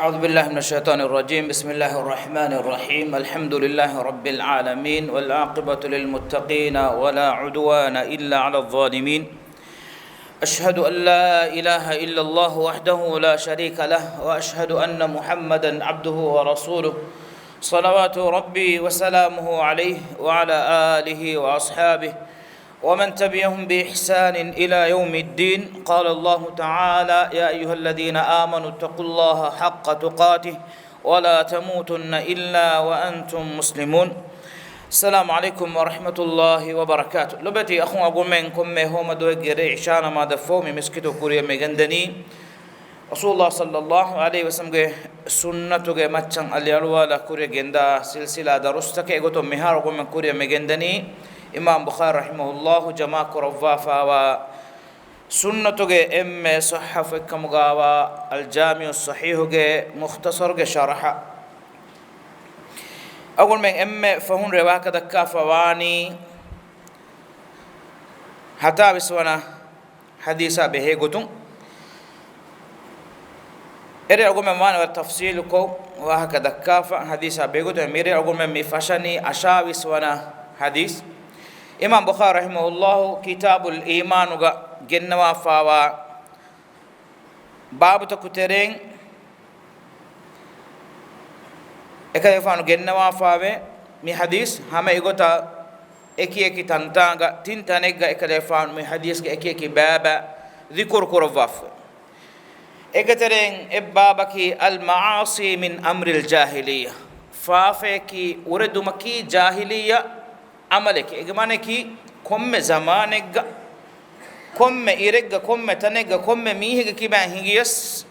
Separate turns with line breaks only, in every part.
أعوذ بالله من الشيطان الرجيم. بسم الله الرحمن الرحيم. الحمد لله رب العالمين والعاقبة للمتقين ولا عدوان إلا على الظالمين. أشهد أن لا إله إلا الله وحده لا شريك له وأشهد أن محمدا عبده ورسوله صلوات ربي وسلامه عليه وعلى آله وأصحابه ومن تبعهم بإحسان إلى يوم الدين. قال الله تعالى: يا أيها الذين آمنوا اتقوا الله حق تقاته ولا تموتن إلا وأنتم مسلمون. السلام عليكم ورحمة الله وبركاته. لبتي أخو أقول منكم هم دوغ عشان ما دفومي مسكتو كوريا مغندني رسول الله صلى الله عليه وسلم سنة مچن اليالوالا كوريا جندا سلسلة درستك اغتو مهار أقول من كوريا مغندني إمام بخاري رحمه الله جماع كرفافا و سنة إم صحف كمغاوا الجامع الصحيح مختصر شرحه. أقول من إم فهون رواك دكا فواني حتى بسونا حديثا به قطن إري أقول من وانا والتفصيلكو وهكذا كافة حديثا به قطن ميري أقول من مفشني أشاوي سونا حديث إمام بخاري رحمه الله كتاب الإيمان جنوا فاوا باب تكترين إكاد يفعلون جنوا فاوي مي حديث هم يقطع إكي تنتاعا تنتانيجا إكاد يفعلون مي حديث إكي بابا ذكر كرفاف إكترين إبابك المعاصي من أمر الجاهلية فافكي ورد مكي جاهلية عملك إجمانكي كم زمانك كم إيرج كم تنج كم ميهج كمان هيجيس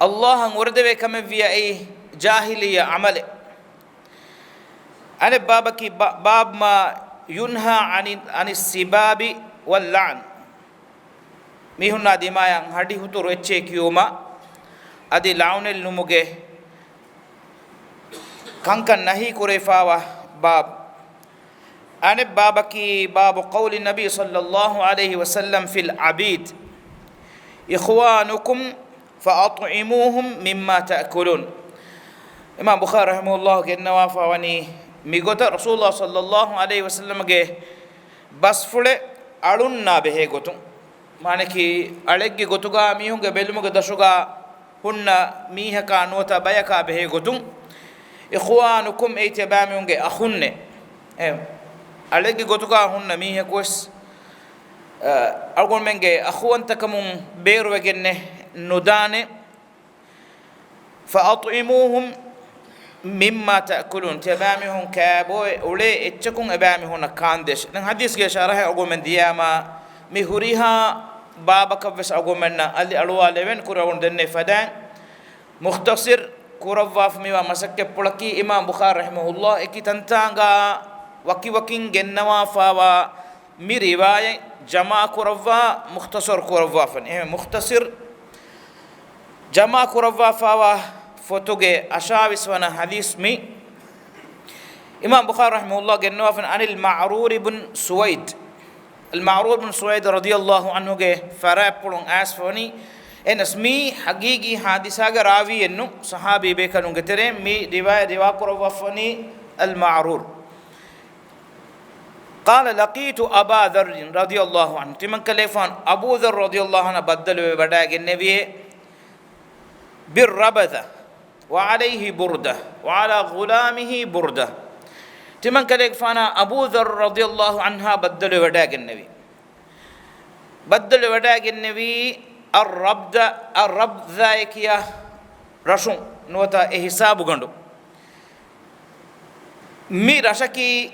الله ورد بكم في أي جاهلية عمله. أنا بابك باب ما ينهى عن السباب واللعن ميهنا دماء هدي هتو رتشيك يوما أدي لعون النموجه كان نهي كريفاوا باب. أنا بابك باب قول النبي صلى الله عليه وسلم في العبيد: إخوانكم فأطعموهم مما تأكلون. إمام بخاري رحمه الله كنا وافواني ميغوتا رسول الله صلى الله عليه وسلم جه بس فله ألون نابه غوتون مانكي ألقي غوتوغا ميهون جبلمو دشوغا هن ميه كانوتا بيكا به غوتون. إخوانكم أيتباميون جه أخونه ألقي غوتوغا هن ميه كوس أقول منجي أخوان تكمون بيرو وجنة ندانة فأطعموهم مما تأكلون تبامهم كابوي أولي اتشكون أبامهم كاندش. لأن حديث كشارة أقول من دياما مهوريها بابا كفس أقول منا اللي ألوا لين كورون دني فدان مختصر كورواف ميوا مسك بلكي إمام بخاري رحمه الله إكي تنتاعا وكين جنوا فاوا مي رواية جماع كوروا مختصر كوروا فن مختصر جماع كوروا فاوا فوتوجي أشاويس وانا حديث مي إمام بخاري رحمه الله جنوا فن عن المعرور بن سويد. المعرور بن سويد رضي الله عنه جه فراب بلون أسفوني إن اسمي حقيقي حادثة راوي إنه صحابي بيكانون قترين مي رواية كوروا فني المعرور قال: لقيت أبا ذر رضي الله عنه. تمن كليفان أبو ذر رضي الله عنه بدل بداق النبي بالربذة وعليه بردة وعلى غلامه بردة. تمن كليفان أبو ذر رضي الله عنها بدل بداق النبي الرب ذاك يا رشون نوتا إحساب غندو مي رشكي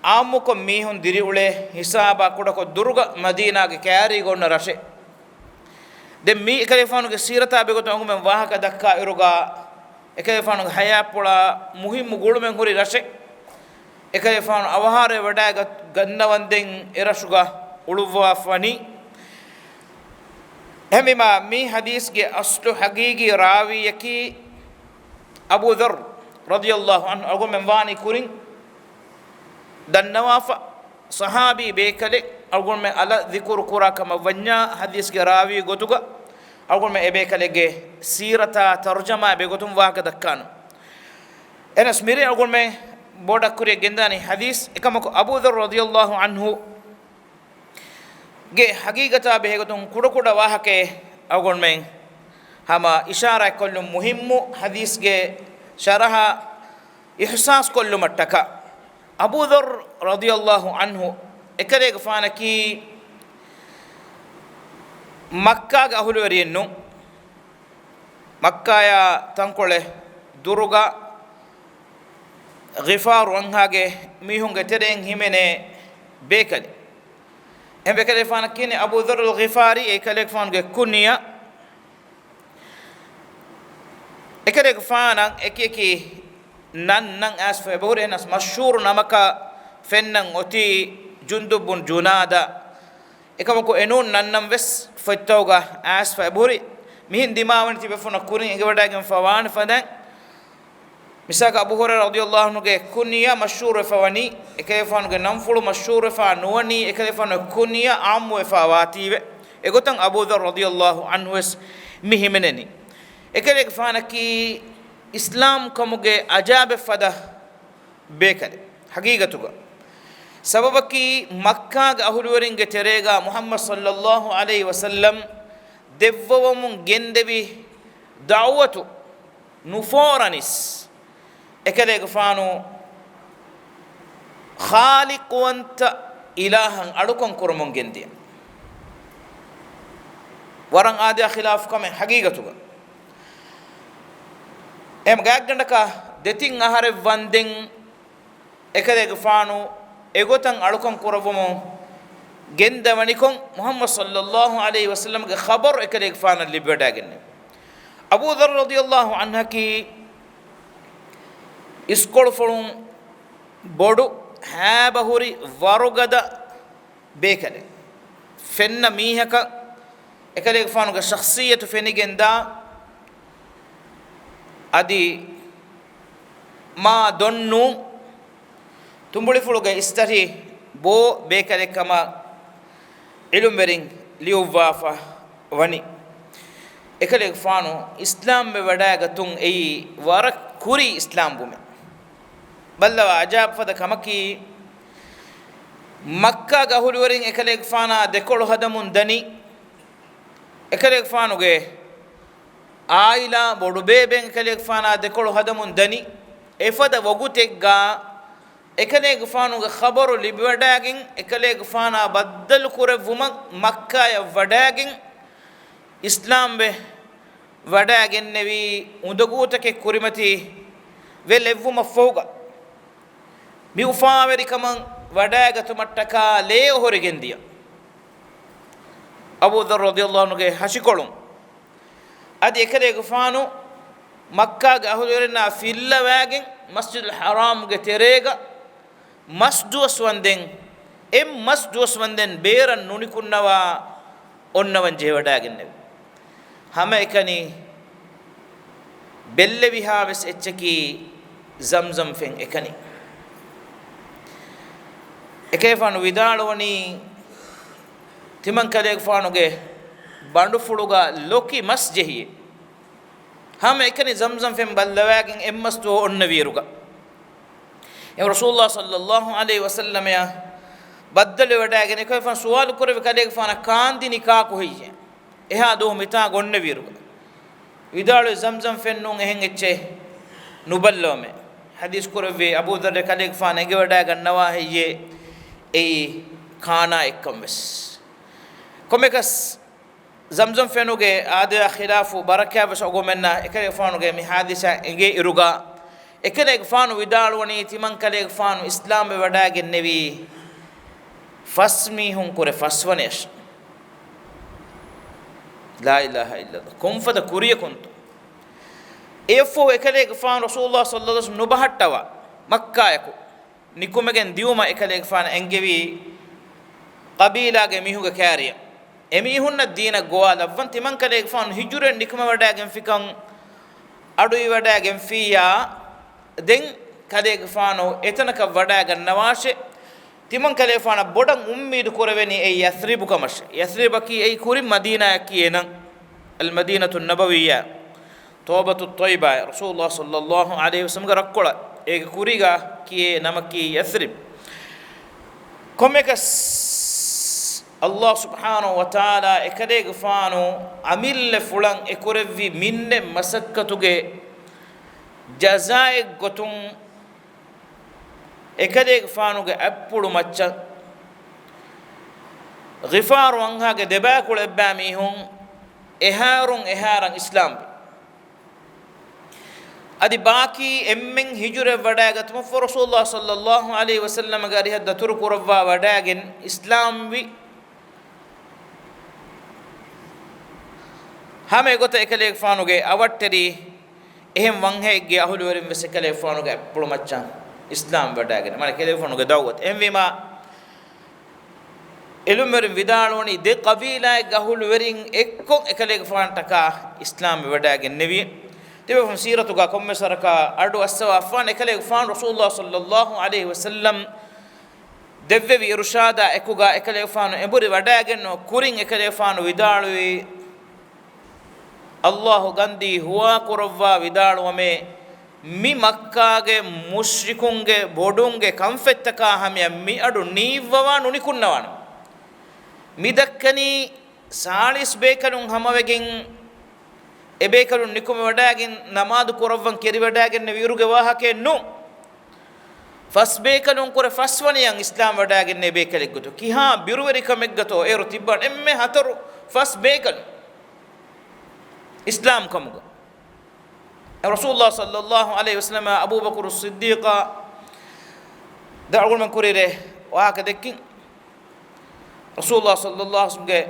آموكم ميهون ديريولة حسابا كودكو درغا مدينة كاري غون رشة دم مي كليفانو كسيرتا بيغتو أنغو من واها كدكا إروغا كليفانو حياة بولا مهم غولو من غوري رشة كليفانو أوهاري وداغ غندوندين إرشوغا أولووا فاني همما مي حديث كي أصل حقيقي راوي يكي أبو ذر رضي الله عنه أقول من واني كورين دنوافا صحابي بيكلي أقول من على ذكر كورا كما ونيا حديث كراوي غتوغا أقول ما إبي كلجة سيرة ترجمة بيقولون واقع دكان أنا سميري أقول ما بودا كوري جنداني حديث كما أبو ذر رضي الله عنه جه حقيقة بيقولون كودا واقع أقول ما هما إشارة كل مهم حديث جه شرها إحساس كل متكا أبو ذر رضي الله عنه إكريك فانكي مكة أهل ورينو مكة يا تنقله دروغا غفار وانهاجه ميهون ترين همنه بيكلي هم بيكلي فانكين أبو ذر الغفاري إكريك فانك كنيا إكريك فانا إكيكي نن أسف بوري ناس مشهور نمكا فنن أتي جندب بن جنادا إكمكو إنون ننم بس فتوغا أسف بوري مين دماغن تبي فنا كورين إنك بدأ فوان فدان مساق أبو هريرة رضي الله عنه كنيا مشهور فواني إكيف فانو نمفلو مشهور فانواني إكيف فانو كنيا عمو فواتي إكوتن أبو ذر رضي الله عنه مهمنني إكيف فانكي إسلام كموجة أجاب فدا بيكله حقيقة سببكي مكة أهلورين جتريجا محمد صلى الله عليه وسلم دفوهم جندبي دعوته نفورانيس إكله فانو خالق وانت إلها أركون كرمون جندي وران آدي خلاف كم حقيقة em gaaganda ka detin ahare vanden ekade gfanu egotan alukon korobomo genda manikon muhammad sallallahu alaihi wasallam ge khabar ekade gfana libadagen abu dhar radiyallahu anhu ki iskol folun bodu ha bahuri warugada bekade fenna mihaka ekade gfanu ge shakhsiyatu fenigenda adi ma donnu tumbuli fuluga istari bo bekale kama ilumberin liuwafa wani ekale fanu islam me wadaga tun ei warak kuri islam bume balla ajab fada kamaki makka ga hulwarin ekale fana dekol hadamun dani ekale fanu ge आइला बोडु बेबें कलेक फाना देखो हदमुन दनी एफद वगुतेगा एकले गफानु ग खबर लिबडागिंग एकले गफाना बदल कुरे वुम मक्का या वडागिंग इस्लाम बे वडागिन नेवी उदगुत के कुरिमती वे लेवु मफोगा मी उफावेरी कमं वडागत मट्टका ले होरगेंदिया अबू दर रदियल्लाहु अन्हु के हशिकोलुं أدي كده غفانو مكة أهلورنا في الله واجن مسجد الحرام جتريجا مسجد وسوندين مسجد وسوندين بيرن نوني كنا ونوان جهوداجن هم إكني بل بها بس إتشكي زمزم فين إكني إكيفان ويدالوني تمن كده غفانو جه बांडु फुलुगा लोकी मस जहिए हम एकनी जमजम फेम बल्लवागिन एमस तो उन्नवीरुगा एम रसूलुल्लाह सल्लल्लाहु अलैहि वसल्लम या बदल वडागिन कोई फन सवाल करे कले फन कांदी निका को हिजे एहा दो मिता गोन्नवीरुगा विदाल जमजम फेन नु एहेंगेचे नुबल्लो में हदीस करवे अबू दर कले फन एगे वडागन नवा हिजे ए खाना एकमस कोमेकस زمزم فنوجي آدي خلاف وبركة بس أقومنا إكلي فانوجي مهادسة إنجي إروجا إكلي فانو ودال وني تمن كلي فانو إسلام بوداع النبي فسمي هم كره فسونيش لا إله إلا الله كم فدا كوريا كنتو إفو إكلي فان رسول الله صلى الله عليه وسلم نبهت توا مكة يكو نيكومجن ديوما إكلي فان إنجي قبيلة جميعه كاريا එමිහුන්න දීන ගෝවා ලබ්වන්ති මං කලේ ෆාන් හිජුරෙන් නිකම වඩාගෙන් ෆිකන් අඩුයි වඩාගෙන් ෆියා දෙන් කලේ ෆානෝ එතනක වඩාගන් නවාෂේ තිමන් කලේ ෆාන බොඩන් උම්මීදු කරවෙනි ඒ යස්රිබු කමෂ යස්රිබ කි ඒ කුරි මදීනා කියනන් المدينة النبوية توبة الطيبة رسول الله صلى الله عليه وسلم ركولا إيه كوريغا كي نمكي يثرب كمكس الله سبحانه وتعالى إكديغ فانو عمل فلان إكورفي من مسكتوغ جزائق غتون إكديغ فانو أبولو مچا غفار وانها دباكو لباميهم إهارن إسلام أدي باقي أمين هجرة وداعت مفر رسول الله صلى الله عليه وسلم قال هذا ترك رفا وداعن إسلام بي هم يقول إكليك فانو جي أوتري إهم وانه جي أهلو ورم بس إكليك فانو جي بلوماتشان إسلام وداعن ما إكليك فانو جي داود إهم بما إلومر فيدالوني دي قبيلة أهلو ورين إكون إكليك فان تكا إسلام وداعن نبي تبهم سيرتك كم سرك أردو السوا فان إكليك فان رسول الله صلى الله عليه وسلم دبي إرشادا إكوغا إكليك فان إبوري وداعن كورين إكليك فان ويدالوي الله غندي هو كروا ويدالو مي مي مكة کے مشركون کے بودون کے كمفتكا هم مي أدو نيفوا نونيكونوان مي دكني سالس بيكلون هم وجين إبيكلون نيكم وداعين نماذ كروان كيري وداعين نبيرو جواها كنو فس بيكلون كور فسوانيان إسلام وداعين نبيكلك جتو كيها بيرووري كمجتو إيرو تبان إمه هترو فس بيكل إسلام كمجا رسول الله صلى الله عليه وسلم أبو بكر الصديق دعوا من كوريره وهكذا كين رسول الله صلى الله عليه وسلم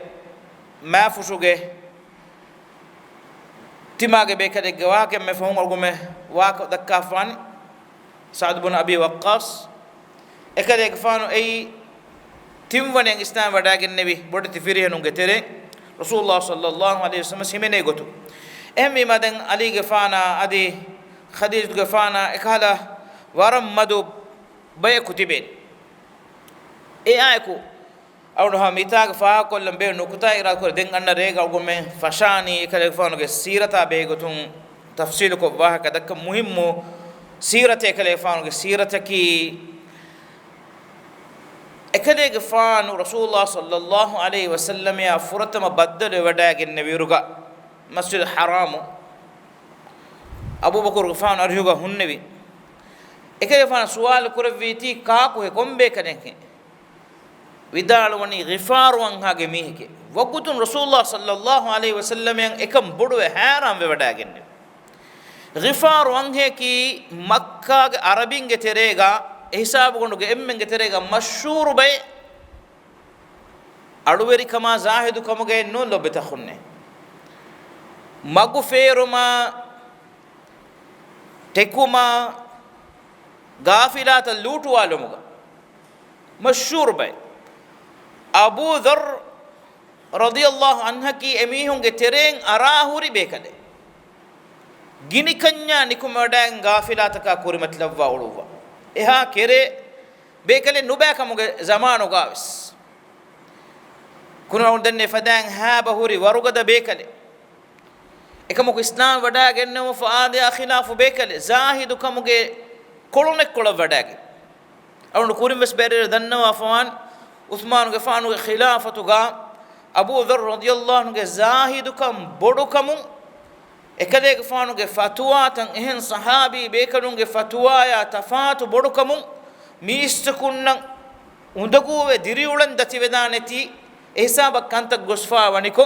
ما فشوجه تماغ بيكده جواك مفهوم أرجومه واك دكافان سعد بن أبي وقاص إكده كفانو أي تيمون إسلام وداعي النبي بدر تفيره نونجتره رسول الله صلى الله عليه وسلم سيمنه يقطو أهم مادن علي غفانا أدي خديج غفانا إكهلا وارم مدو بيا كتبين أيكو أو نها ميتاغ فا كلهم بير نكتا إرا كل دين أن ريغ أو قوم فشاني إكله فانو كسيرة بيجتون تفصيل كوباه كذا مهم سيرة إكله فانو كسيرة كي إكله فانو رسول الله صلى الله عليه وسلم يا فرت ما بدل وداع النبي رجع مسجد الحرام أبو بكر غفان أرجوها النبي إكله فان سؤال كرفيتي كاكو هم بيكنه විදාලවනි ගිෆාර් වංහාගේ මීහකේ වකුතුන් රසූලුල්ලාහ සල්ලල්ලාහු අලයිහි වසල්ලම් යන් එකම් බොඩුවේ හැරම් වෙවඩාගෙන්නේ ගිෆාර් වංහේකි මක්කාගේ අරබින්ගේ තෙරේගා හිසාබ ගොනුගේ එම්මෙන්ගේ තෙරේගා මෂූර් බයි අඩුවෙරි කමා සාහිදු කමගේ නෝ ලොබත ખુන්නේ මගු ෆේරුමා ටෙකුමා ගාෆිලාත ලූටුවාලමුගා මෂූර් බයි أبو ذر رضي الله عنه كي أميهم كتيرين أراهوري بيكده جيني كنيا نكم ودان غافلاتك كوري مطلب واولوا إها كيري بيكله نبأ كم زمانو غاوس كنا ودن فدان ها بهوري وروغدا بيكله إكمو إسلام ودا جنّو فآدي خلاف بيكله زاهد كم كولونك كولا ودا جن أو نكوري بس بيرر دنّو أفوان عثمان غفانو خلافتوغا أبو ذر رضي الله عنه زاهدكم بودكم إكده غفانو فتوى تن إهن صحابي بيكلون فتوى يا تفات بودكم ميستكون උඳගුව දිරිඋලන් දති වේදානෙති එහිසාබක් කන්ත ගොස්ෆා වනිකෝ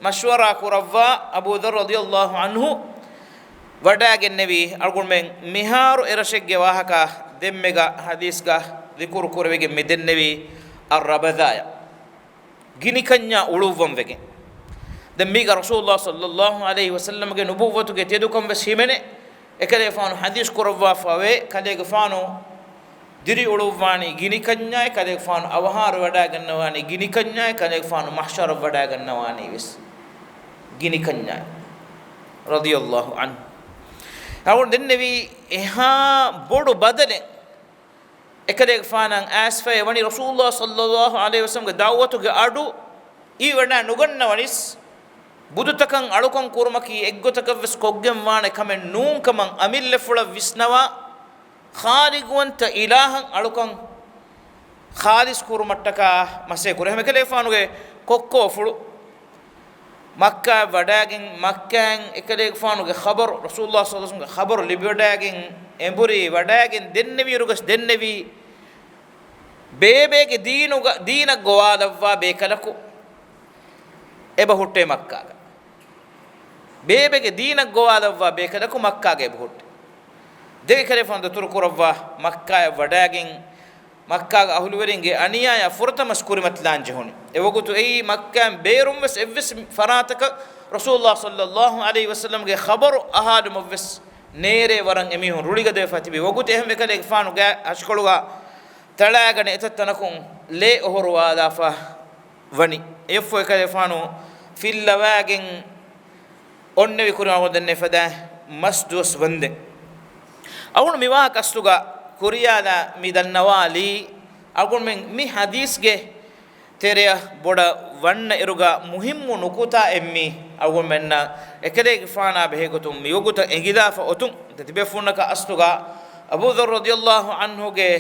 මෂ්වරා කුරවා අබූ දර් රදියල්ලාහු අන්හු වඩාගෙන නෙවි අල්ගොමෙන් මිහාරු එරෂෙක්ගේ වාහක දෙම්මෙගා හදීස්ගා විකුරු කුරවෙගේ මෙදෙන් නෙවි අර්රබදාය ගිනි කන්‍යා උළුවම් වෙගේ දැන් මේක රසූලුල්ලාහ සල්ලල්ලාහු අලයිහි වසල්ලම්ගේ නුබුවතුගේ තෙදුකම් වෙසීමනේ එකලේ ෆානු හදීස් කුරවා ෆාවේ කලේ ගෆානු diri uluvani gini kanyai kale faan awhar wada gannawani gini kanyai kale faan mahshar wada gannawani wis gini kanyai radiyallahu an awon dennevi eha bodu badale ekale faan as fa wani rasulullah sallallahu alaihi wasallam ge dawatu ge adu i wada nugannawanis බුදුතකන් අලුකන් කුරුමකී එක්ගොතක වෙස් කොග්ගෙන් වාන කමෙන් නූන්කමන් අමිල්ල ෆුල විස්නවා خالقවන්ත ඉලාහන් අලුකන් خالص කුරුමට්ටක මසේ කුරහෙම කලේ ෆානුගේ කොක්කෝ ෆුළු මක්කා වඩාගෙන් මක්කෙන් එකලේ ෆානුගේ خبر රසූලුල්ලාහ සල්ලල්ලාහු අලයිහි වසල්ලම් خبر ලිබඩාගෙන් එඹුරි වඩාගෙන් දෙන්නෙවි රුගස් දෙන්නෙවි බේබේගේ දීන ගෝවාදවවා බේකලකු එබ හුට්ටේ මක්කාග බේබේගේ දීන ගෝවාදවවා බේකලකු මක්කාගේ එබ හුට්ටේ දෙවි කලේ ෆානු තුරු කුරවවා මක්කාය වඩාගෙන් මක්කාගේ අහුලුවරින්ගේ අනියාය ෆුරතමස් කුරිමත් ලාංජ හොනි එවගුතු එයි මක්කාන් බේරුම්වස් එව්වස් ෆරාතක රසූලුල්ලාහ සල්ලල්ලාහු අලයිහි වසල්ලම්ගේ خبر අහාදුමවස් නේරේ වරන් එමිහුන් රුලිග දෙෆතිබි වගුතු එහෙම කලේ ෆානු gaa අෂ්කොළුගා තලාගෙන එතතනකුන් ලේ ඔහරුවාදාෆා වනි එෆෝ එකලේ ෆානු ෆිල්ලවාගෙන් ඔන්නෙවි කුරාව දෙන්නේ ෆදා මස්දුස් වන්දේ අවුන මිවා කස්තුගා කුරියාලා මිදන්නවාලි අගුන් මෙන් මි හදීස්ගේ තෙරය බොඩ වන්න එරුගා මුහිම්මු නුකුතා එම්මි අගුන් මෙන්න එකලේ ෆානා බෙහෙගතුම් මියුගුත එගිදාෆ ඔතුම් තිබෙ ෆුන්නක අස්තුගා අබූ දර් රදියල්ලාහු අන්හුගේ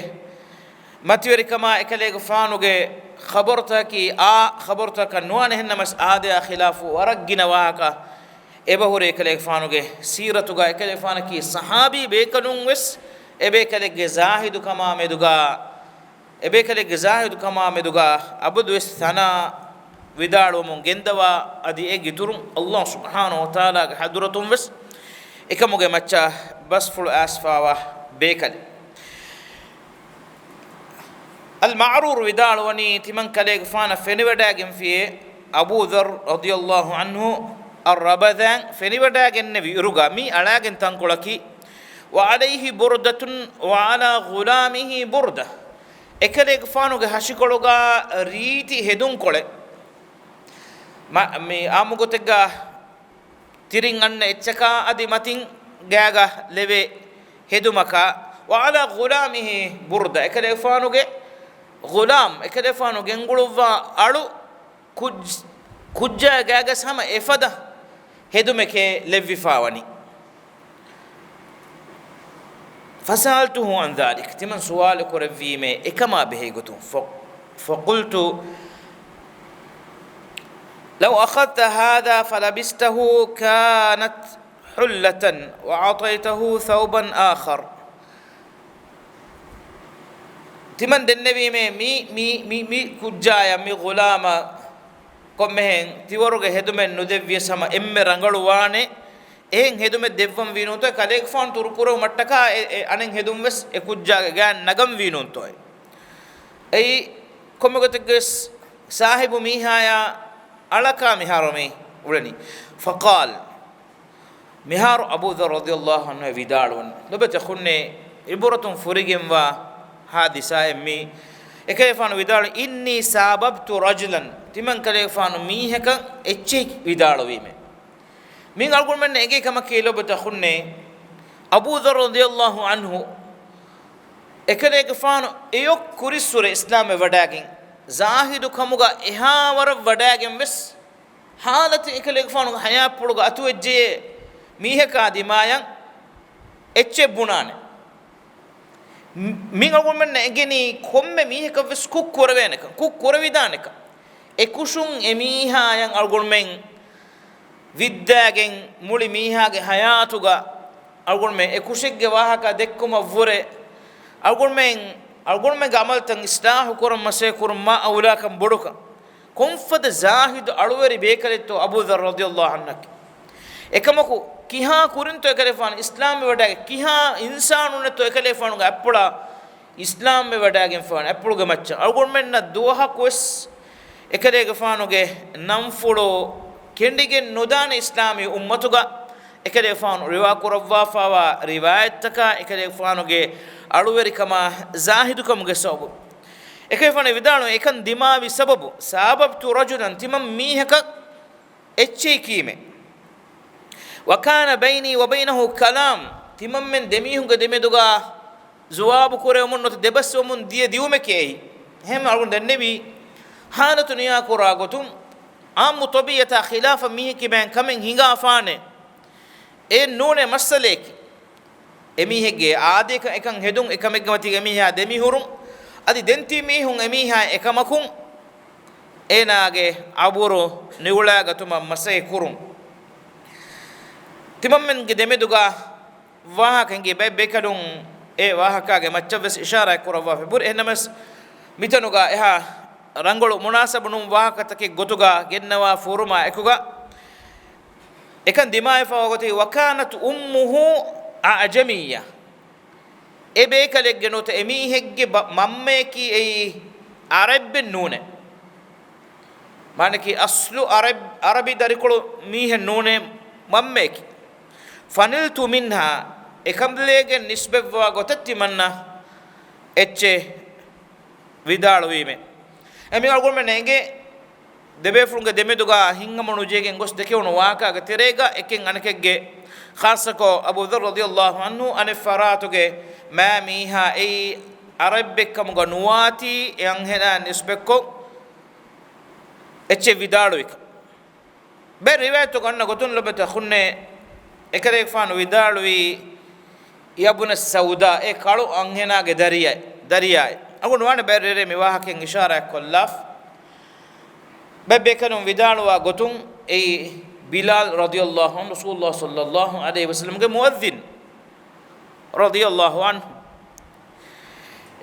මතිවරිකම එකලේ ෆානුගේ خبرتකි خبرتක නුවන හෙන්නමස් ආදයා ඛිලාෆු වරග්ගිනවාක එබහුර එකලේ ෆානුගේ සීරතුගා එකලේ ෆානකි සහාබී බේකනුන් වෙස් එබේකලෙගේ زاهد කමා මෙදුගා එබේකලෙගේ زاهد කමා මෙදුගා අබදු වෙස් තනා විදාලොමුන් ගෙන්දවා අදි ඒ ගිතුරුම් අල්ලාහ් සුබ්හානහු වතාලාගේ හදුරතුම් වෙස් එකමුගේ මච්චා බස්ෆුල් ආස්ෆාවා බේකලේ المعرور ودال وني تمن كليغ فانا فنيوداغن في ابو ذر رضي الله عنه الربذان فنيوداغن نبي رغامي الاغن تنقلكي وعليه برده وعلى غلامه برده එකලෙග ෆානුගේ හෂිකොලොගා රීති හෙදුන් කොලේ මේ ආමුගොතෙගා තිරින් අන්න එච්චකා අදි මතින් ගෑගා ලෙවේ හෙදුමකා وعلى غلامه برده එකලෙග ෆානුගේ غلام එකලෙග ෆානුගේ ගෙන්ගුළුවා අලු කුජ්ජා ගෑගා සම එෆද හෙදුමකේ ලෙව්විෆාවනි فسألته عن ذلك تمن سؤال كرفيمه إكما بهيغتون فقلت لو أخذت هذا فلبسته كانت حلة وعطيته ثوبا آخر تمن النبي مي كجايا مي غلاما كمهن تيورغ هدمن ندوي سما إم رنگلوانه එහෙන් හෙදුමෙ දෙවම් වීනුන්තෝ කලෙක් ෆෝන් තුරුකුරව මට්ටක අනෙන් හෙදුම් වෙස් එකුජ්ජාගේ ගාන් නගම් වීනුන්තෝ එයි කොමගතකස් සාහිබු මිහායා අලකා මිහාරමේ උලනි ෆකාල් මිහාර අබූ දර් රදියල්ලාහු අන්හු විදාලුන් ලබත ඛුන්නේ ඉබරතුන් ෆුරිගෙන් වා හාදිසා එම්මි එකේ ෆාන විදාලු ඉන්නි සාබබ්තු රජුලන් තිමන් කලෙක් ෆාන මීහක එච්චි විදාලු වීමේ من أقول من إيجي كما كيلو بتخوني أبو ذر رضي الله عنه إكله كفانو إيوك كوريسورة إسلام وداعين زاهد كموجا إهاور وداعين بس حالة إكله كفانو حياة بلوغا أتوجه ميه كادي مايان إتشي بنانه من أقول من إيجي كم ميه كفس كوك كوروينك كوك كورويدانك إكوشون إميها ين أقول من විද්‍යාගෙන් මුලි මීහාගේ හයාතුගා අල්ගොන් මේ එකුෂෙක්ගේ වාහක දෙක්කම වොරේ අල්ගොන් මේ ගමල්තන් ඉස්ලාහ් කුරම් මසේ කුරම් මා අවලාකම් බොඩක කොන්ෆද زاهد අලුවරි බේකලෙත්තෝ අබූ දර් රදියල්ලාහු අන්හු එකමකු කිහා කුරින්තෝ එකලෙෆාන ඉස්ලාම් වඩාගේ කිහා ඉන්සානුනතෝ එකලෙෆාන අප්පුලා ඉස්ලාම් වඩාගෙන් ෆාන අප්පුලුගේ මච්ච අල්ගොන් මෙන්න දුවහ කොස් එකලේගේ ෆානුගේ නම් ෆුලෝ කෙන්ඩිගේ නොදාන ඉස්ලාමී උම්මතුගා එකලේ ෆානු රිවා කුරවා ෆාවා රිවායත්තක එකලේ ෆානුගේ අලුවරිකම زاهدකමගේ සබබ එකේ ෆාන විදාණු එකන් දිමාවි සබබ සාබබ්තු රජුලන් තිමම් මීහක එච්චේ කීමේ وكان بيني وبينه كلام තිමම් මෙන් දෙමීහුගේ දෙමෙදුගා ජවාබ කුරේ මුන්නොත් දෙබස් වමුන් දිය දියුමකේ හැම අලුන් දෙන්නේවි හානතු නියා කුරා ගොතුම් am tobiyata khilafa mi ki ben kamen hinga faane e nune masaleki emihege aade ka ekan hedun ekamegge mati emiha demi hurum adi denti mi hun emiha ekamakun enage aburo niwulaga tuma masay kurum timammen ge demeduga wahakenge bekadun e wahakage maccaves ishara kurava fe bur enamas mitanuga eha rangolu munasabunum wahakatake gotuga gennawa furuma ekuga ekan dimae fawagoti wakanat ummuhu ajamiyya ebe kale genota emi hegge mamme ki ei arab nune manaki aslu arabi darikulu mihe nune mamme ki faniltu minha ekamlege nisbevwa gotatti manna etche vidalu wime emi algume nenge debe frunga demeduga hingamonu jegen gos dekewno waka ga terega eken anekegge khasako abu dharr radiyallahu anhu ane faratuge ma miha ei arabbekam ga nuwati yang hena nisbekko etche vidalu ik be riwayato ganna gotun lobeta khunne ekare fanu vidalu wi yabuna sauda e kalu anghena ge dariya agun wane berere mi wahaken ishara kollaf bebbe kanum vidalu wa gotun ei bilal radiyallahu anhu rasulullah sallallahu alaihi wasallam ge muadhdhin radiyallahu anhu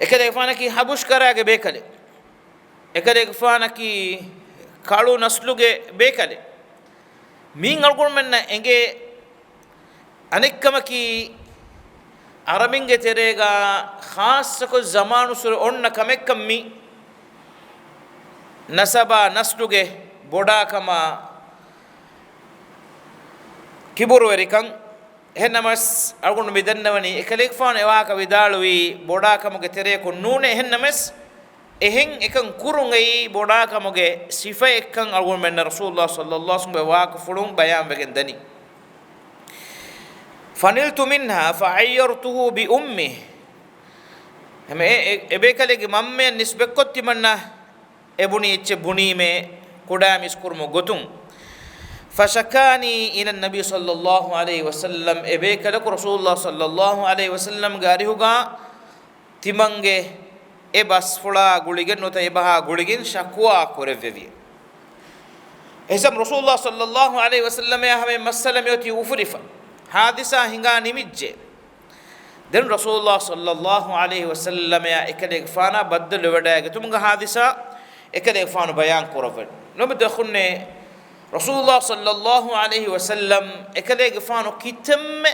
ekade fana ki habush karage bekale ekade fana ki kalu nasluge bekale min algun menna enge anekkama ki araminge terega khas ko zamanu sur onna kamekkam mi nasaba nasluge boda kama kiburu erikan hennamas algun midannawani ekalek faana ewa ka vidaluwi boda kamuge tere ko nune hennamas ehen ekan kurungei boda kamuge sifa ekan algun men rasulullah sallallahu alaihi wasallam wa ka fulung bayan begen dani faniltu minha fa'ayyartuhu bi ummi heme ebekalege mamme nisbekotti manna ebuni ecce bunime kudamis kurmo gotum فشكاني إلى النبي صلى الله عليه وسلم إبيك لك رسول الله صلى الله عليه وسلم غاريهوغا تيمانغي إباس فلا غوليغن نوتا إباها غوليغن شكوا كورفيفي إسم رسول الله صلى الله عليه وسلم يا هم مسلم يوتي وفرفا حادثة هنغا نمجي دن رسول الله صلى الله عليه وسلم يا إكدك فانا بدل ودايك تمغا حادثة إكدك فانا بيان كورفن نمدخلني رسول الله صلى الله عليه وسلم ekale gfano kitemme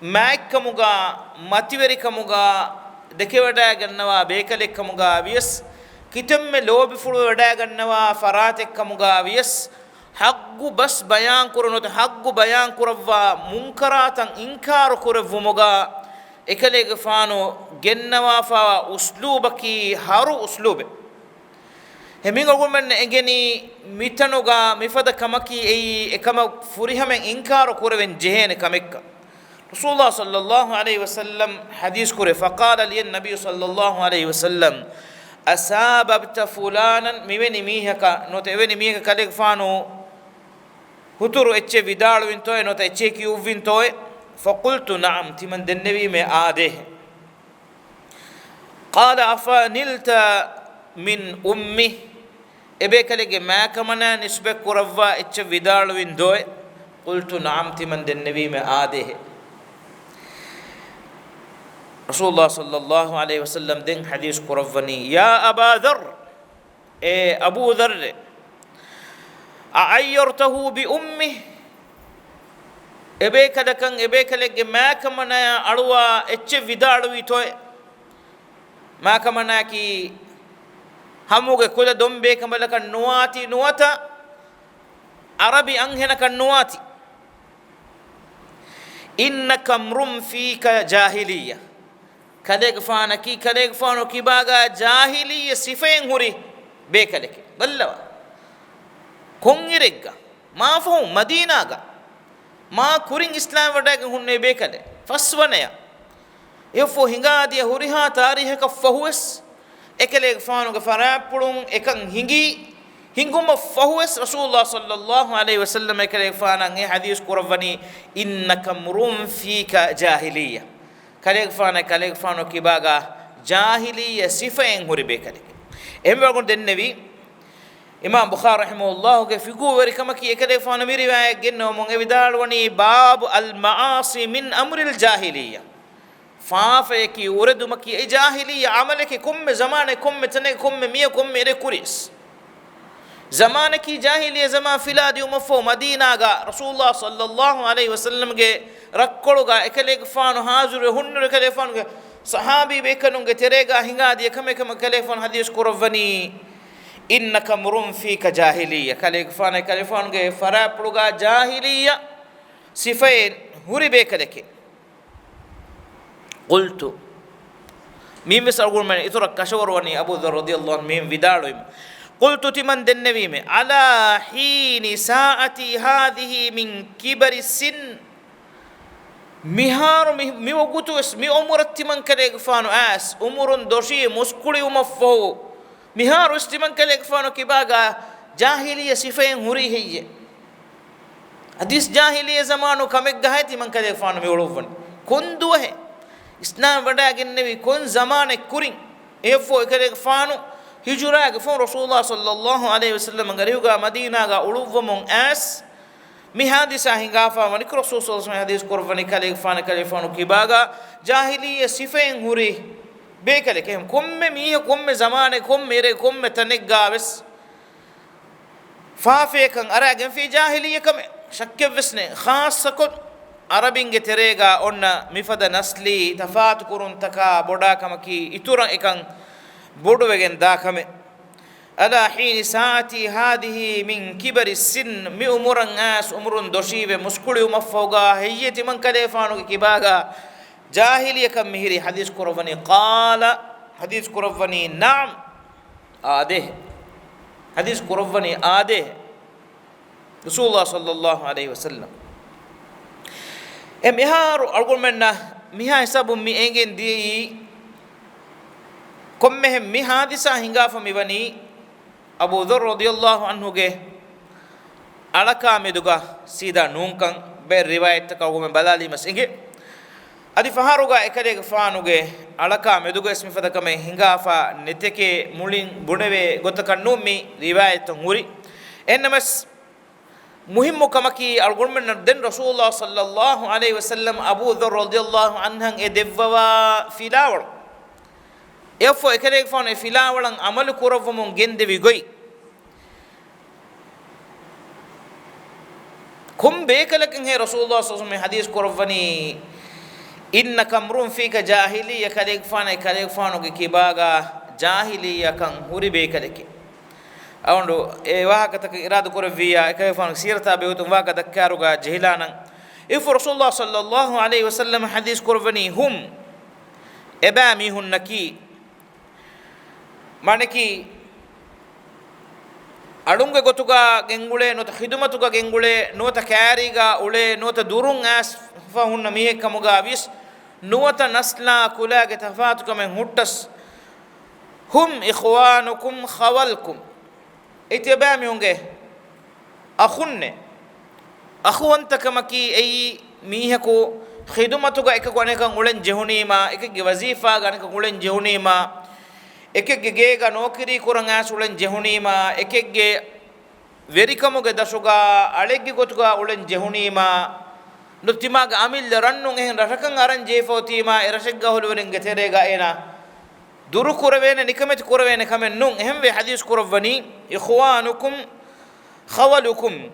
maikkamuga mativerikamuga dekewada gannawa bekale kamuga vies kitemme lobi fulu wada gannawa farate kamuga vies haggu bas bayan kurunot haggu bayan kurawwa munkaratan inkar kurevumuga ekale gfano gennawa fa uslubaki haru uslube hemin algumen engeni mitanuga mifada kamaki ei ekama furihamen inkaro kureven jehene kamekka rasulullah sallallahu alaihi wasallam hadis kure faqala li an-nabiy sallallahu alaihi wasallam asababta fulanan mimeni mihaka note eveni mihaka kadek fano huturu ecce vidalu intoy note ecce ki uvintoy faqultu na'am timan dennevi me ade qala afanilta min ummi ebekalege ma kamana nisbe kurawwa ecce vidalu indoy qultu na'am timan dennevi me ade rasulullah sallallahu alaihi wasallam den hadis kurawani ya aba dhar e abu dhar a'ayyartahu bi ummi ebekadakan ebekalege ma kamana alwa ecce vidalu itoy ma kamana ki hamuge kula dombe kambala kan nuwati nuwata arabi anghena kan nuwati innaka mrum fika jahiliya kadeg fana ki kadeg fano kibaga jahiliya sifen huri bekaleke ballawa kongirega ma fahum madina ga ma kuring islam wadaga hunne bekale faswanaya yefo hingadi huriha tarikh ka fahuwas ekale fanu ga farapulun ekan hingi hingum fahuwes rasulullah sallallahu alaihi wasallam kale fana nge hadis kurawani innaka murun fika jahiliya kale fana kibaga jahiliya sifaen huribe kale embe gon dennevi imam bukhari rahimahullah ke figu weri kama ki kale fana mi riwaya genno mon e vidalwani bab al maasi min amri al jahiliya faafe ki ureduma ki e jahiliya amale ki kumme zamane kumme tane kumme miya kumme re kuris zamane ki jahiliya zama filadi umafo madina ga rasulullah sallallahu alaihi wasallam ge rakkoluga ekale fanu hazure hunnu kale fanu ge sahabi be kanunge terega hingadi kame kale fanu hadis kurawani innaka murun fika jahiliya kale fanu ge farapluga jahiliya sifain huribe kaleke qultu mim sargun man itura kashawrwani abu dhar radiyallahu anhu mim vidalo قلت تمن النبي على حين ساعتي هذه من كبر السن مهار مي وقتوس مي أمور تمن كليك فانو آس أمور دوشي مسكولي ومفهو مهار استمن كليك فانو كباغا جاهلية صفين هوري هي حديث جاهلية زمانو كمك غايتي من كليك فانو مي ولوفن كون دوه اسلام وداغ النبي كون زمانك كورين ايفو كليك فانو hijra ga fon rasulullah sallallahu alaihi wasallam ngariuga madina ga uluvum as mi hadisa hingafa manik rasul sallallahu alaihi wasallam hadis korvani kale fanu kibaga jahiliya sifain huri be kale kem komme mi komme zamane komme re komme tanegga bes fafe kan aragen fi jahiliya kam shakke besne khassakon arabin ge terega onna mifada nasli tafat kurun taka boda kamaki ituran ekan bodu wegen da kame ala hin saati hadhihi min kibar sin mi umuran as umrun doshibe muskuli umafawga hayyati man kale fanu kibaga jahiliya kam mihri hadis kurawani qala hadis kurawani na'am ade hadis kurawani ade rasulullah sallallahu alaihi wasallam emiharu argumenna miha hisabu mi engen di komme mi hadisa hingafa mi bani abu dhar radiyallahu anhu ge alaka meduga sida nunkan be riwayat ka go me balali masinge adi faharuga ekade faanu ge alaka meduga ismi fada kame hingafa neteke mulin buneve gotakannu mi riwayat nguri ennamas muhimmu kamaki algurmen den rasulullah sallallahu alaihi wasallam abu dhar radiyallahu anhu e devwa filawal efo ekere fon e filawalan amal kurawum gende wi goy kum be kalakin he rasulullah sallallahu alaihi wasallam hadis kurawani innaka mrun fika jahiliya kale fon ge kibaga jahiliya kan huri be kalake awndo e waha kata iradu kurawiya ekere fon sirata be utum waga dakkaruga jahilanan efo rasulullah sallallahu alaihi wasallam hadis kurawani hum ebami hunnaki maneki adunge gotuga gengule nota khidmatuga gengule nota kariga ule nota durun as fa hunna mihe kamuga vis nota nasla kulage tafatuka men huttas hum ikhwanukum khawalkum itibami unge akhunne akhwanta kamaki ei mihe ko khidmatuga ekagone kan ulen jehunima ekage wazifa ganaka ulen jehunima ekegge geega nokiri kuranga sulen jehunima ekegge verikamuge dasuga alegge gotuga ulen jehunima nutimaga amil rannun hen rasakan aran jefotima erashegga holweren geterega ena duru kurwene nikamet kurwene kamen nun ehme hadis kurawani ikhwanukum khawalukum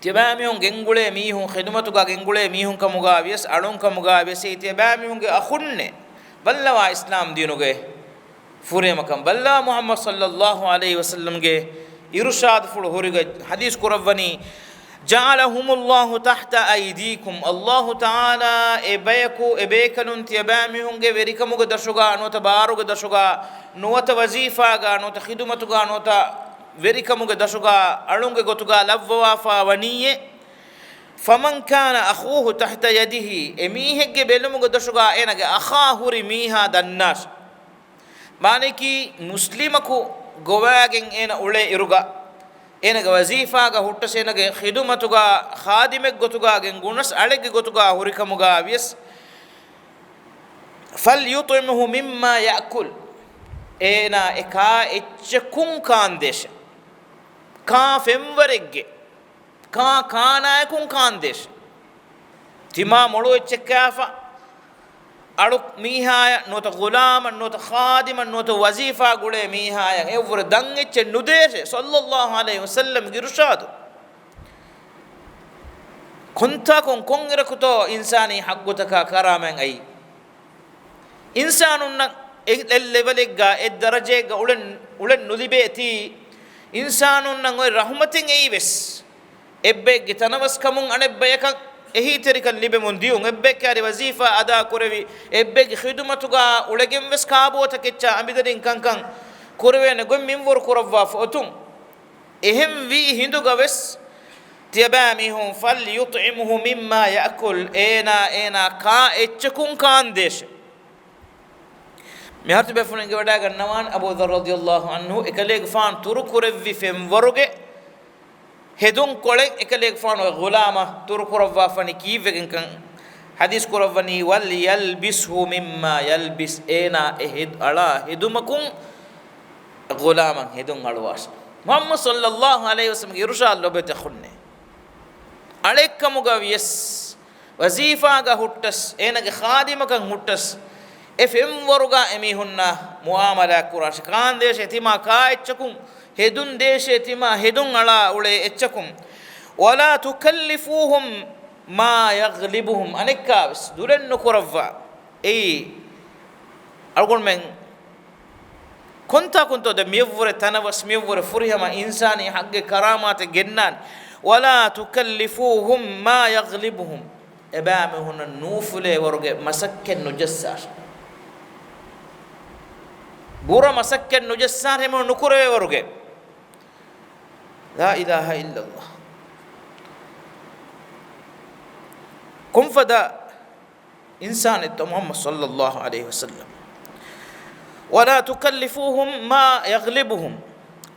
tibami hun gengule mi hun khidmatuga gengule mi hun kamuga yes alon kamuga yes tibami hun ge akhunne ballawa islam dinuge fure makam balla muhammad sallallahu alaihi wasallam ge irshad ful horiga hadis kurawani ja'alahumullahu tahta aydikum allah ta'ala ebayku ebekalun tiyabami hunge verikamuga dashuga nota baruga dashuga nota wazifa ga nota khidmatuga nota verikamuga dashuga alunge gotuga lavwa fa waniye faman kana akhuhu tahta yadihi emihege belumuga dashuga enage akhahu rimiha dannas maneki muslimaku gowagen ena ule iruga enaga wazifa ga huttas enage khidmatuga khadimek gotuga gen gunas alege gotuga hurikamuga vies falyut'imhu mimma ya'kul ena eka etchekun kandesh ka femwaregge ka kanayakun kandesh tima molu etchekafa aluk mihaya nota gulama nota khadima nota wazifa gule mihaya evur dan etche nudeshe sallallahu alaihi wasallam girshad kunta kon kongera kuto insani haggutaka karamen ai insanun na levelegga ed darajega ulen nulibeti insanun na ngoy rahmatin eives ebbe gitanavas kamun anebbayaka ehi terikan libe mun diun ebbe kari wazifa ada korevi ebbe khidmatuga ulegem ves kaabota keccha ambidarin kankan korwene gom minwor korawwa fotum ehem vi hinduga ves tiyabamihum falyut'imhu mimma ya'kul ena ka etchekun kandesh mi hartu be funenge wada gannawan Abu Dharr radiyallahu anhu ekaleg fan turu korevvi fem waruge hedun kolen ekaleg fan gulama turu korawwa fani kivegen kan hadis korawani wal yalbishu mimma yalbis ena ehid ala hedumakun gulama hedun alwas Muhammad sallallahu alaihi wasallam irshad lobete khunne alekamuga yes wazifa ga huttas enage khadimakan huttas efem waruga emihunna muamala kurash kan deshe tima ka etchakun hedun deshe tima hedun ala ule etchakum wala tukallifuhum ma yaghlibuhum anikabs dulen nukuravva algon men kunta de mevure tanavas mevure furihama insani hagge karamate gennan wala tukallifuhum ma yaghlibuhum ebamehunna nufule waruge masakken nujassar bura masakken nujassar hemo nukure waruge la ilaha illallah kum fada insan et Muhammad sallallahu alaihi wasallam wala tukallifuhum ma yaghlibuhum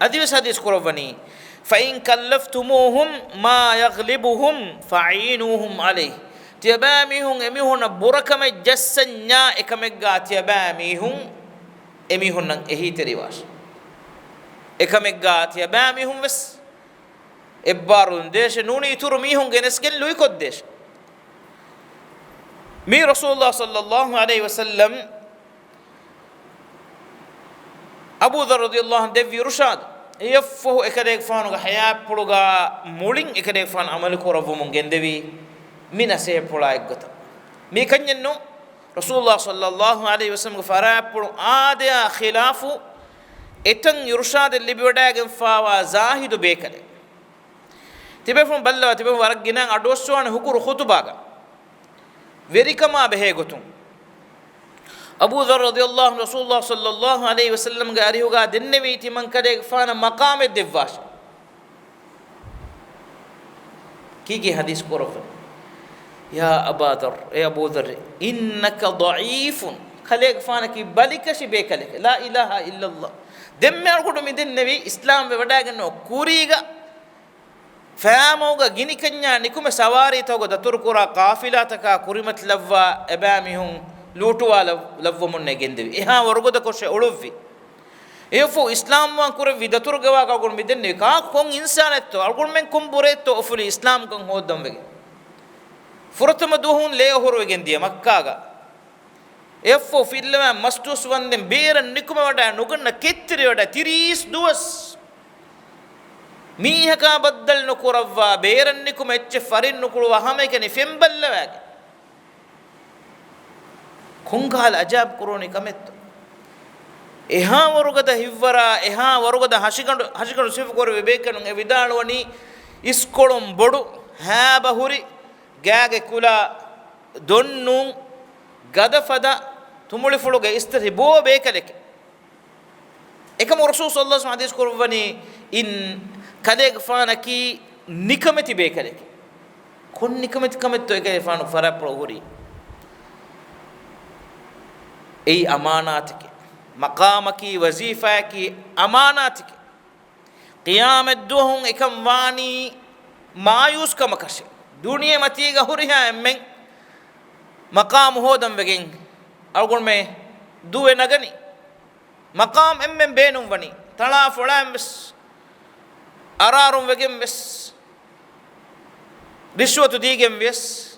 adis hadis kurawani fa in kallaftumuhum ma yaghlibuhum fa'inuhum alayhi tiyabamihum emihun burakame jassanya ekamegga tiyabamihum emihun nan ehi teriwas ekamegga tiyabamihum wes ebbarun deshe nuni turu mihun genesgen lui koddesh mi rasulullah sallallahu alaihi wasallam Abu Dharr radiyallahu anhu devi rushad yaffu ekadek fanu ga haya puluga mulin ekadek fan amal koravu mun gendevi mina se pula eggata mi kanyenno rasulullah sallallahu alaihi wasallam ga fara pulu adia khilafu etan irshad libiwadagen fawa zahidu bekale tibe fon balla tibe waragginan adoswan hukuru khutubaga verikama behe gotun Abu Dharr radiyallahu anhu Rasulullah sallallahu alaihi wasallam ga arihuga dennevi timan kade fana maqame devvash kiki hadis korof ya Abu Dharr Abu Dharr innaka da'ifun khale fana ki balikashi bekale la ilaha illa Allah demme algodu mi dennevi islam be wadaganno kuriga famoga gini kanya nikume sawari togo datur kura qafilataka kurimat lavva abamihum lutuwa lavva munne gendevi eha wargoda koshe uluvvi efo islam wa kurvi datur gawa ka gon midenne ka kon insanetto algon men kumburetto ofuli islam kon hoddamwege furtama duhun le horwe gendiya makkaga efo fillama mastus wanden beran nikume wada nuganna kettiri wada 30 duwas mihaka baddal nukurawwa beran nikume ecce farin nukuluwa hamekani femballawage kungal ajab kuroni kametto eha warugada hivvara eha warugada hashikandu sif korwe bekanu e vidalwani iskolum bodu haba huri gaage kula donnu gadafada tumuli fuluge istati bo bekaleke ekam rasul sallallahu alaihi wasallam hadis korwani in kadeg fana ki nikameti bekaleke kon nikameti kametto ekay fanu fara pro huri ei amanatike maqamaki wazifaki amanatiki qiyamat duhun ekam wani mayus kamakashe duniya matiga huriha emmen maqam hodam wegen algon me duwe nagani maqam emmen beenum wani tala folam bes ararum wegen bes rishwatu digem bes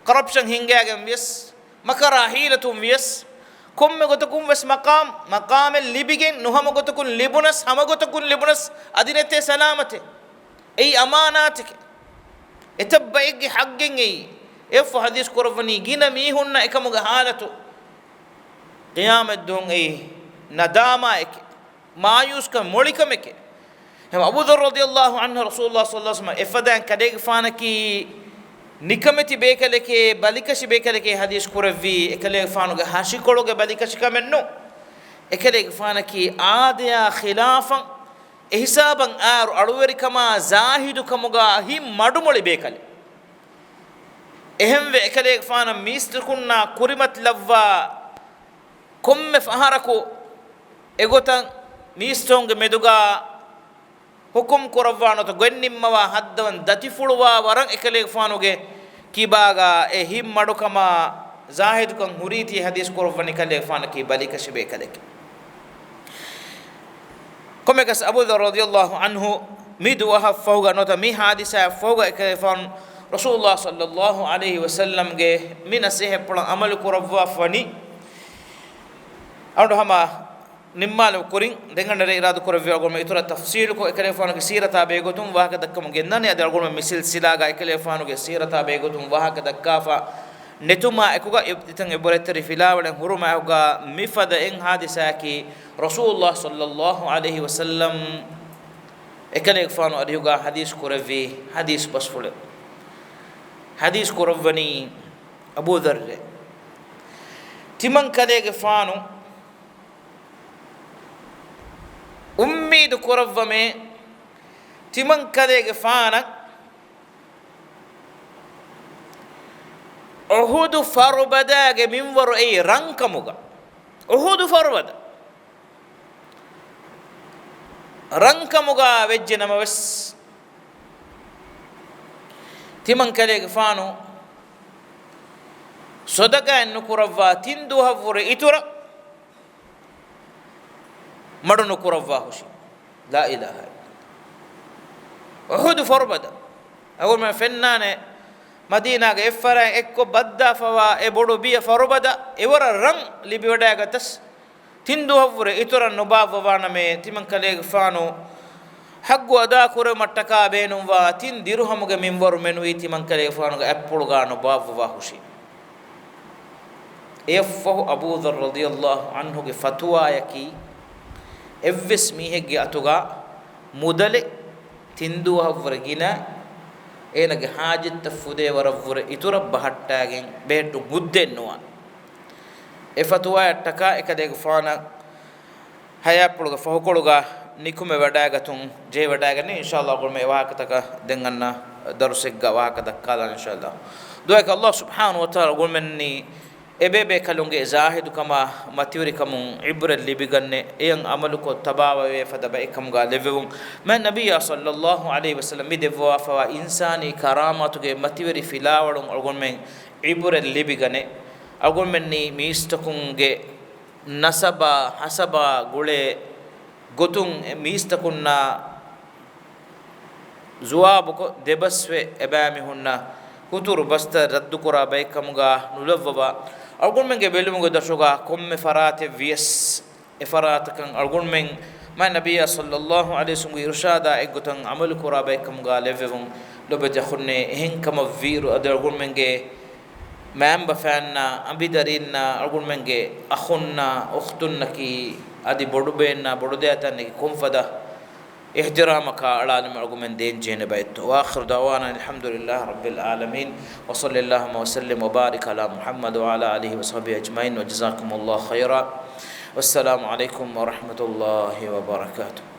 corruption hingagem bes makara hilatum bes komme gotakum bes maqam libigen nuhama gotakun libunas hama gotakun libunas adinete salamate ei amanatike etabbaigi haggen ei ef hadis korvani gina mi hunna ekamuga halatu qiyamat dun ei nadama ek mayus ka molikam ek hem Abu Dharr radiyallahu anhu Rasulullah sallallahu alaihi wasallam efadan kadeg fanaki nikameti bekaleke balikashi bekaleke hadis korvi ekale fanuga hashikologe balikashi kamenno ekale fanaki aadya khilafan ihsaban ar aluweri kama zahidu kamuga him madumoli bekale ehemve ekale fana mistukunna kurimat lavva komme faharako egotan mistonge meduga hukum korawano to gonnimmawa haddawan datifulwa waran ekale fanuge kibaga e him madukama zahidu kan huriti hadis korawani kale fana ki balikashi bekale komekas Abu Dharr radiyallahu anhu midu wa fawga nota mi hadisa fawga ekefan Rasulullah sallallahu alaihi wasallam ge mina sehe pula amal kurawwa fani awdo hama nimmal kurin dengandare iradu kurawwa gol me itura tafsir ko ekefan ge sirata be gotum wa ka dakkam gennani adal gol me misil silaga ekefan ge sirata be gotum wa ka dakkafa netuma ekuga ibtitan eboretri filawlen huruma ekuga mifada en hadisa ki Rasulullah sallallahu alaihi wasallam ekale fanu adiuga hadis kurevi hadis basfule hadis kuravani Abu Dharr timan kalege fanu ummid kuravame timan kalege fana uhud farbada ge minwar ay rankamuga uhud farbada rankamuga wejje nama wes timan kalege fanu sodaga en kurawwa tindu havure itura madunu kurawwa hushi la ilaha uhud farbada awol ma fennane madina ge effara ekko badda fawa e bodu biya farbada ewara rang libi wadaga tas tindu havure itura nubavwana me timan kalege fanu haggu ada kore mattaka beenum wa tin dirhamuge minwaru menu iti man kalege fanu ga appulu ga nubavwa hushi efahu Abu Dharr radiyallahu anhu ge fatwa yaki evves mihege atuga mudale tindu havure gina enage hajit tafude waravure itura bahattagen beetu muddennuwa e fatwa taka ekadege fana hayapuluga fahukoluga nikume wadagatun je wadagani inshallah gol me waqtaka denganna darusegga waqta kala inshallah duaka Allah subhanahu wa ta'ala gol menni ebebe kalunge zahidu kama matiuri kamun ibra libiganne eyang amalu ko tabawa we fadaba ekam ga levum man nabiyya sallallahu alaihi wasallam midevwa fa insani karamatu ge matiuri filawalun gol men ibra libigane agol menni mistakunge nasaba hasaba gule gotun mistakunna zuwabu ko debaswe ebami hunna kuturu basta raddu kora baykamuga nulavva agol menge belumugo dashuga komme farate vies e farata kan agol men ma nabiyya sallallahu alaihi wasallam irshada egotan amal kora baykamuga levevum lobe jakhunne hen kama viru adagol menge مام بفعلنا أبيدارينا أقول منجي أخونا أختنا كي أدي بدوبينا بدودياتا نكي كم فدا احترامك على العالم أقول من دين جين بيت وآخر دعوانا الحمد لله رب العالمين وصلى اللهم وسلم وبارك على محمد وعلى آله وصحبه أجمعين وجزاكم الله خيرا والسلام عليكم ورحمة الله وبركاته.